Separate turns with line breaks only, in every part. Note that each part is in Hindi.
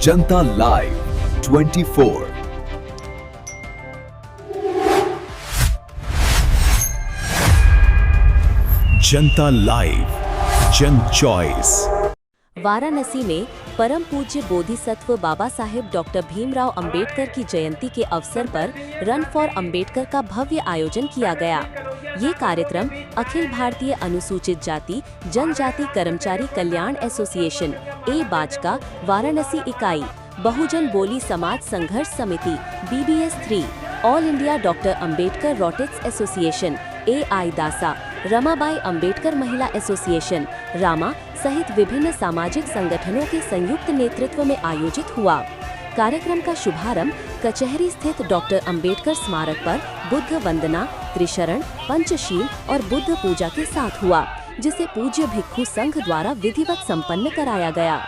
जनता लाइव 24। जनता लाइव, जन चॉइस।
वाराणसी में परम पूज्य बोधिसत्व बाबा साहेब डॉक्टर भीमराव अंबेडकर की जयंती के अवसर पर रन फॉर अंबेडकर का भव्य आयोजन किया गया। ये कार्यक्रम अखिल भारतीय अनुसूचित जाति जनजाति कर्मचारी कल्याण एसोसिएशन ए बाजका वाराणसी इकाई, बहुजन बोली समाज संघर्ष समिति BBS 3, all India doctor Ambedkar rotates association AI दासा, रमाबाई अंबेडकर महिला एसोसिएशन रामा सहित विभिन्न सामाजिक संगठनों के संयुक्त नेतृत्व में आयोजित हुआ। कार्यक्रम का शुभारंभ कचहरी स्थित डॉक्टर अंबेडकर स्मारक पर बुद्ध वंदना, त्रिशरण, पंचशील और बुद्ध पूजा के साथ हुआ, जिसे पूज्य भिक्षु संघ द्वारा विधिवत संपन्न कराया गया।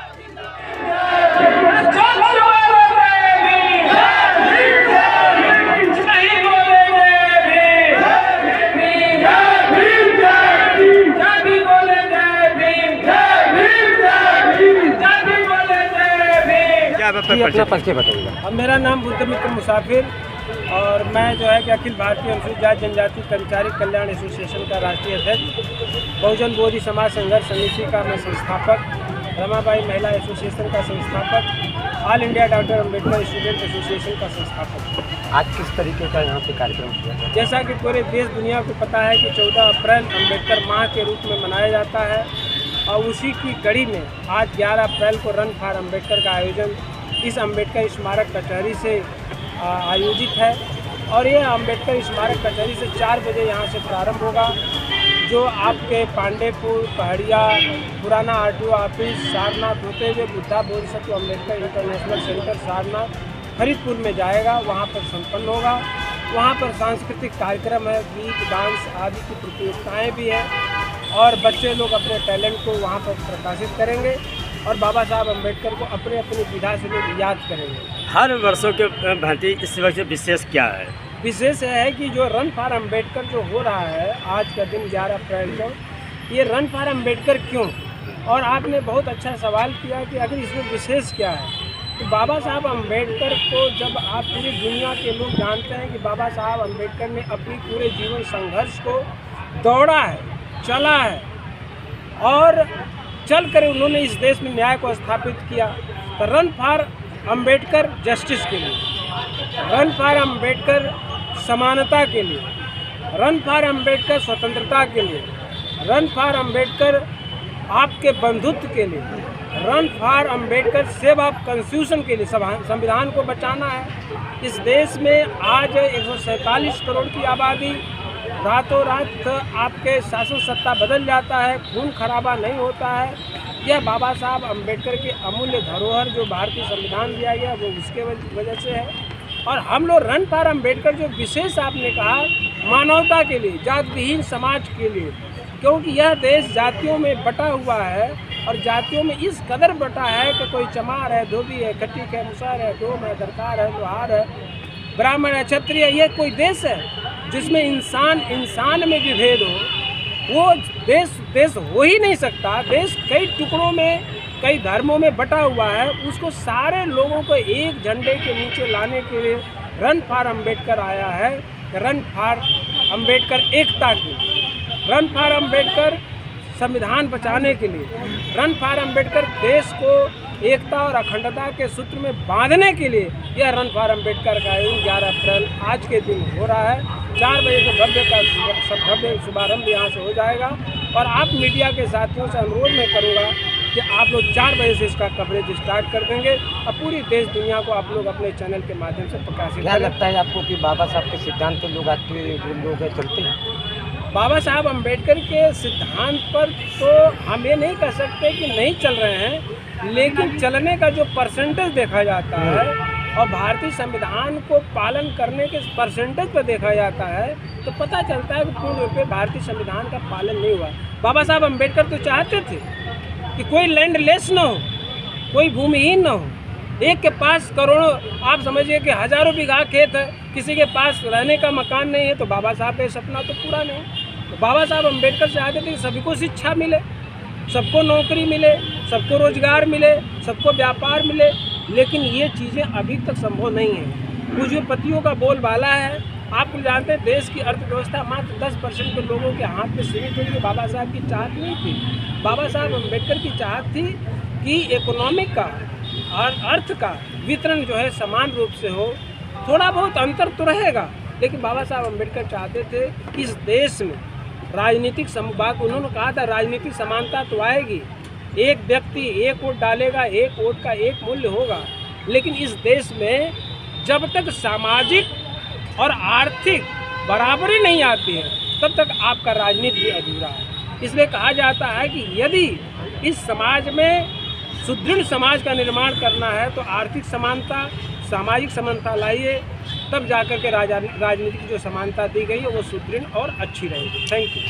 अपना परिचय बताइएगा।
मेरा नाम बुद्ध मित्र मुसाफिर और मैं जो है कि अखिल भारतीय अनुसूचित जाति जनजाति कर्मचारी कल्याण एसोसिएशन का राष्ट्रीय अध्यक्ष, बहुजन बोधि समाज संघर्ष समिति का मैं संस्थापक, रमाबाई महिला एसोसिएशन का संस्थापक, all India doctor Ambedkar student association का संस्थापक।
आज किस तरीके का यहाँ पे कार्यक्रम किया?
जैसा कि पूरे देश दुनिया को पता है कि 14 अप्रैल अंबेडकर माह के रूप में मनाया जाता है और उसी की कड़ी में आज 11 अप्रैल को रन फॉर अंबेडकर का आयोजन इस अंबेडकर स्मारक कचहरी से आयोजित है। और ये अंबेडकर स्मारक कचहरी से 4 बजे यहाँ से प्रारंभ होगा, जो आपके पांडेपुर, पहाड़िया, पुराना RTO ऑफिस, सारनाथ होते हुए बुद्धा बोधिसत्व अम्बेडकर इंटरनेशनल सेंटर सारनाथ फरीदपुर में जाएगा, वहाँ पर संपन्न होगा। वहाँ पर सांस्कृतिक कार्यक्रम है, गीत, डांस आदि की प्रतियोगिताएँ भी हैं और बच्चे लोग अपने टैलेंट को वहाँ पर प्रकाशित करेंगे और बाबा साहब अम्बेडकर को अपने अपनी विधा से लोग याद करेंगे।
हर वर्षों के भांति इस वक्त विशेष क्या है?
विशेष है कि जो रन फॉर अंबेडकर जो हो रहा है आज का दिन 11 अप्रैल को, ये रन फॉर अंबेडकर क्यों? और आपने बहुत अच्छा सवाल किया कि अगर इसमें विशेष क्या है, तो बाबा साहब अम्बेडकर को जब आप पूरी दुनिया के लोग जानते हैं कि बाबा साहब अम्बेडकर ने अपनी पूरे जीवन संघर्ष को दौड़ा है, चला है और चल कर उन्होंने इस देश में न्याय को स्थापित किया। तो रन फॉर अंबेडकर जस्टिस के लिए, रन फॉर अंबेडकर समानता के लिए, रन फॉर अंबेडकर स्वतंत्रता के लिए, रन फॉर अंबेडकर आपके बंधुत्व के लिए, run for Ambedkar save of constitution के लिए, संविधान को बचाना है। इस देश में आज 147 करोड़ की आबादी, रातों रात आपके शासन सत्ता बदल जाता है, खून खराबा नहीं होता है। यह बाबा साहब अम्बेडकर के अमूल्य धरोहर जो भारतीय संविधान दिया गया वो उसके वजह से है। और हम लोग रन फॉर अम्बेडकर जो विशेष आपने कहा, मानवता के लिए, जात विहीन समाज के लिए, क्योंकि यह देश जातियों में बटा हुआ है और जातियों में इस कदर बटा है कि कोई चमार है, धोबी है, खटीक है, मुसार है, डोम है, दरकार है, लोहार है, ब्राह्मण है, क्षत्रिय। ये कोई देश है जिसमें इंसान में विभेद हो? वो देश हो ही नहीं सकता। देश कई टुकड़ों में, कई धर्मों में बटा हुआ है। उसको सारे लोगों को एक झंडे के नीचे लाने के लिए रन फॉर अंबेडकर आया है। रन फॉर अंबेडकर एकता के लिए, रन फॉर अंबेडकर संविधान बचाने के लिए, रन फॉर अंबेडकर देश को एकता और अखंडता के सूत्र में बांधने के लिए यह रन फॉर अंबेडकर का आयोजन 11 अप्रैल आज के दिन हो रहा है। 4 बजे से भव्य शुभारंभ यहाँ से हो जाएगा और आप मीडिया के साथियों से अनुरोध मैं करूँगा कि आप लोग 4 बजे से इसका कवरेज स्टार्ट कर देंगे और पूरी देश दुनिया को आप लोग अपने चैनल के माध्यम से प्रकाशित
क्या लगता है आपको कि बाबा साहब के सिद्धांत पे लोग आते लोग चलते हैं?
बाबा साहब अम्बेडकर के सिद्धांत पर तो हम ये नहीं कह सकते कि नहीं चल रहे हैं, लेकिन चलने का जो परसेंटेज देखा जाता है और भारतीय संविधान को पालन करने के परसेंटेज पर देखा जाता है तो पता चलता है कि पूर्ण रूप में भारतीय संविधान का पालन नहीं हुआ। बाबा साहब अम्बेडकर तो चाहते थे कि कोई लैंडलेस न हो, कोई भूमिहीन न हो, एक के पास करोड़ों, आप समझिए कि हजारों बीघा खेत है, किसी के पास रहने का मकान नहीं है, तो बाबा साहब का सपना तो पूरा नहीं। तो बाबा साहब अम्बेडकर चाहते थे कि सभी को शिक्षा मिले, सबको नौकरी मिले, सबको रोजगार मिले, सबको व्यापार मिले, लेकिन ये चीज़ें अभी तक संभव नहीं है। पूंजीपतियों का बोलबाला है। आप लोग जानते हैं देश की अर्थव्यवस्था मात्र 10% के लोगों के हाथ में सीमित हुई। बाबा साहब की चाहत नहीं थी। बाबा साहब अम्बेडकर की चाहत थी कि इकोनॉमिक का और अर्थ का वितरण जो है समान रूप से हो। थोड़ा बहुत अंतर तो रहेगा, लेकिन बाबा साहब अम्बेडकर चाहते थे कि इस देश में राजनीतिक उन्होंने कहा था राजनीतिक समानता तो आएगी, एक व्यक्ति एक वोट डालेगा, एक वोट का एक मूल्य होगा, लेकिन इस देश में जब तक सामाजिक और आर्थिक बराबरी नहीं आती है तब तक आपका राजनीति भी अधूरा है। इसलिए कहा जाता है कि यदि इस समाज में सुदृढ़ समाज का निर्माण करना है तो आर्थिक समानता, सामाजिक समानता लाइए, तब जाकर के राजनीति की जो समानता दी गई है वो सुदृढ़ और अच्छी रहेगी। Thank you.